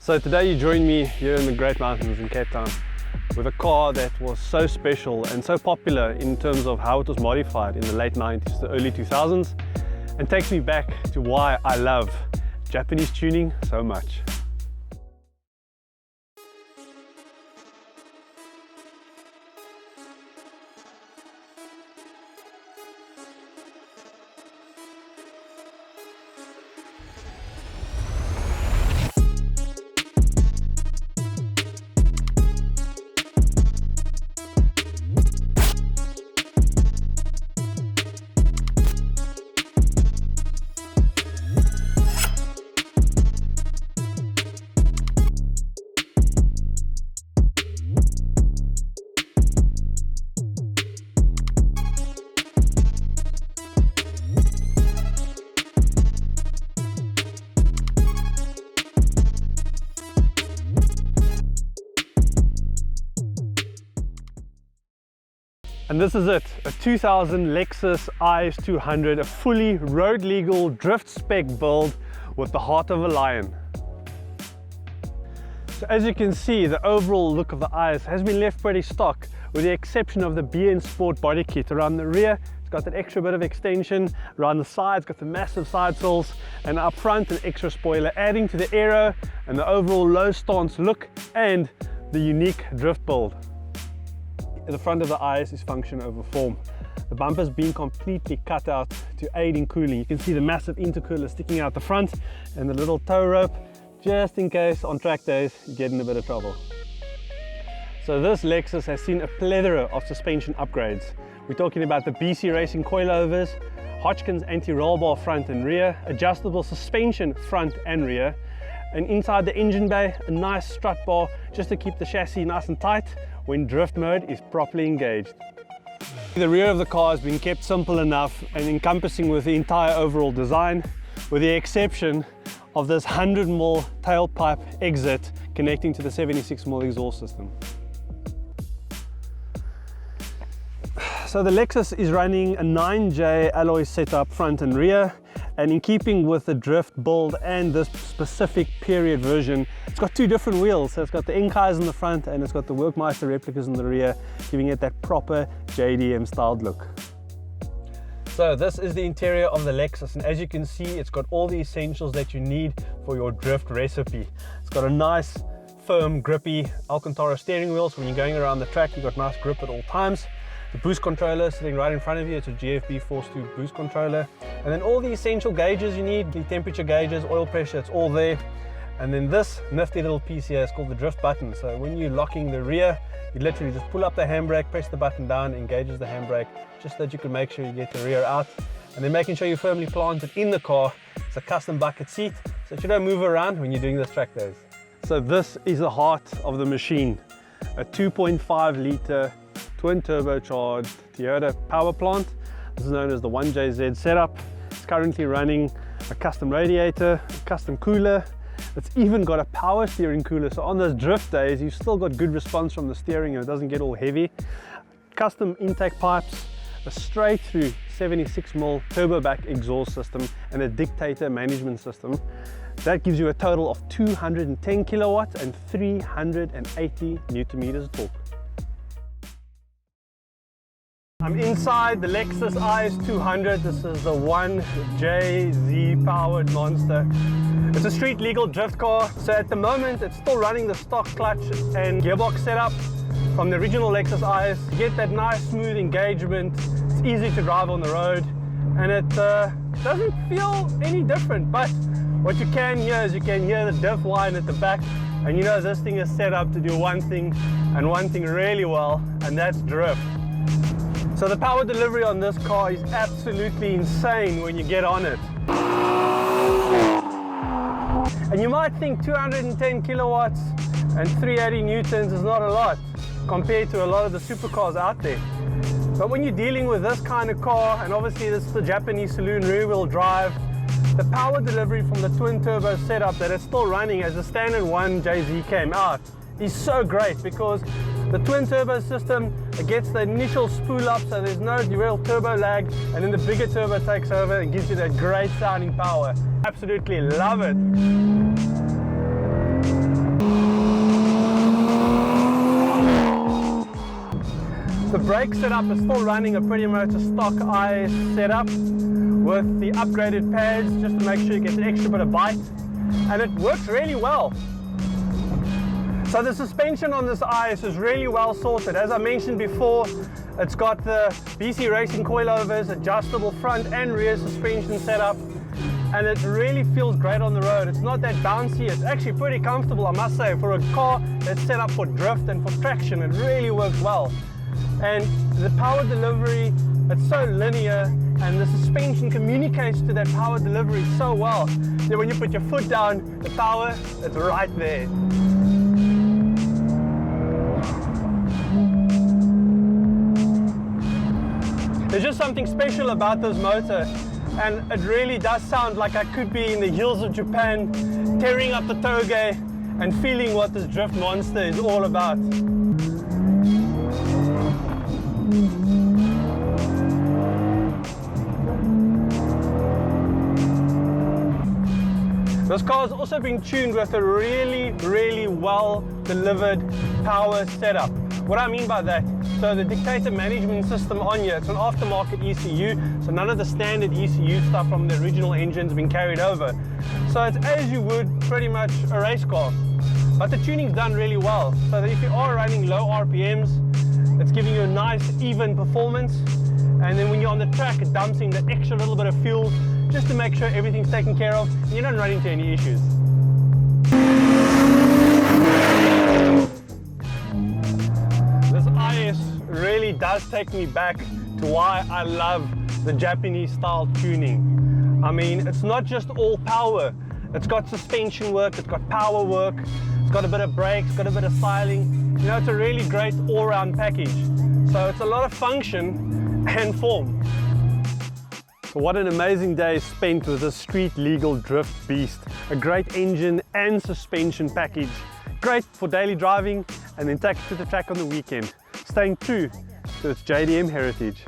So today you join me here in the Great Mountains in Cape Town with a car that was so special and so popular in terms of how it was modified in the late 90s to early 2000s, and takes me back to why I love Japanese tuning so much. And this is it, a 2000 Lexus IS200, a fully road legal drift spec build with the heart of a lion. So as you can see, the overall look of the IS has been left pretty stock, with the exception of the Booysen Sport body kit. Around the rear, it's got that extra bit of extension. Around the sides, got the massive side sills, and up front, an extra spoiler, adding to the aero and the overall low stance look and the unique drift build. The front of the IS is function over form. The bumper's been completely cut out to aid in cooling. You can see the massive intercooler sticking out the front and the little tow rope, just in case on track days you get in a bit of trouble. So this Lexus has seen a plethora of suspension upgrades. We're talking about the BC Racing coilovers, Hodgkin's anti-roll bar front and rear, adjustable suspension front and rear, and inside the engine bay, a nice strut bar just to keep the chassis nice and tight when drift mode is properly engaged. The rear of the car has been kept simple enough and encompassing with the entire overall design, with the exception of this 100mm tailpipe exit connecting to the 76mm exhaust system. So the Lexus is running a 9J alloy setup front and rear, and in keeping with the drift build and this specific period version, it's got two different wheels. So it's got the Enkai's in the front and it's got the Workmeister replicas in the rear, giving it that proper JDM styled look. So this is the interior of the Lexus, and as you can see, it's got all the essentials that you need for your drift recipe. It's got a nice, firm, grippy Alcantara steering wheel, so when you're going around the track, you've got nice grip at all times. The boost controller sitting right in front of you, it's a GFB Force 2 boost controller. And then all the essential gauges you need, the temperature gauges, oil pressure, it's all there. And then this nifty little piece here is called the drift button. So when you're locking the rear, you literally just pull up the handbrake, press the button down, engages the handbrake, just so that you can make sure you get the rear out. And then making sure you're firmly planted in the car. It's a custom bucket seat, so that you don't move around when you're doing the track days. So this is the heart of the machine, a 2.5 litre twin turbocharged Toyota power plant. This is known as the 1JZ setup. It's currently running a custom radiator, a custom cooler. It's even got a power steering cooler, so on those drift days you've still got good response from the steering and it doesn't get all heavy. Custom intake pipes, a straight through 76mm turbo back exhaust system, and a dictator management system. That gives you a total of 210 kilowatts and 380 newton meters of torque. I'm inside the Lexus IS200. This is the 1JZ powered monster. It's a street legal drift car. So at the moment, it's still running the stock clutch and gearbox setup from the original Lexus IS. You get that nice smooth engagement. It's easy to drive on the road, and it doesn't feel any different. But what you can hear is you can hear the diff whine at the back, and you know this thing is set up to do one thing and one thing really well, and that's drift. So the power delivery on this car is absolutely insane when you get on it. And you might think 210 kilowatts and 380 newtons is not a lot compared to a lot of the supercars out there. But when you're dealing with this kind of car, and obviously this is the Japanese saloon rear wheel drive, the power delivery from the twin turbo setup that is still running as the standard 1JZ came out is so great, because the twin turbo system, it gets the initial spool up, so there's no real turbo lag, and then the bigger turbo takes over and gives you that great sounding power. Absolutely love it. brake setup is still running a pretty much a stock IS setup with the upgraded pads just to make sure you get an extra bit of bite, and it works really well. So the suspension on this IS is really well sorted. As I mentioned before, it's got the BC Racing coilovers, adjustable front and rear suspension setup, and it really feels great on the road. It's not that bouncy, it's actually pretty comfortable, I must say. For a car that's set up for drift and for traction, it really works well. And the power delivery, it's so linear, and the suspension communicates to that power delivery so well that when you put your foot down, the power is right there. There's just something special about this motor, and it really does sound like I could be in the hills of Japan, tearing up the toge and feeling what this drift monster is all about. This car has also been tuned with a really well delivered power setup. What I mean by that, so the dictator management system on here, it's an aftermarket ECU, so none of the standard ECU stuff from the original engine has been carried over. So it's as you would pretty much a race car. But the tuning's done really well, so that if you are running low RPMs, it's giving you a nice even performance. And then when you're on the track, it dumps in that extra little bit of fuel just to make sure everything's taken care of and you don't run into any issues. This IS really does take me back to why I love the Japanese style tuning. I mean, it's not just all power. It's got suspension work, it's got power work, it's got a bit of brakes, got a bit of styling. You know, it's a really great all-round package. So it's a lot of function and form. So what an amazing day spent with this street legal drift beast. A great engine and suspension package. Great for daily driving and then take it to the track on the weekend. Staying true to its JDM heritage.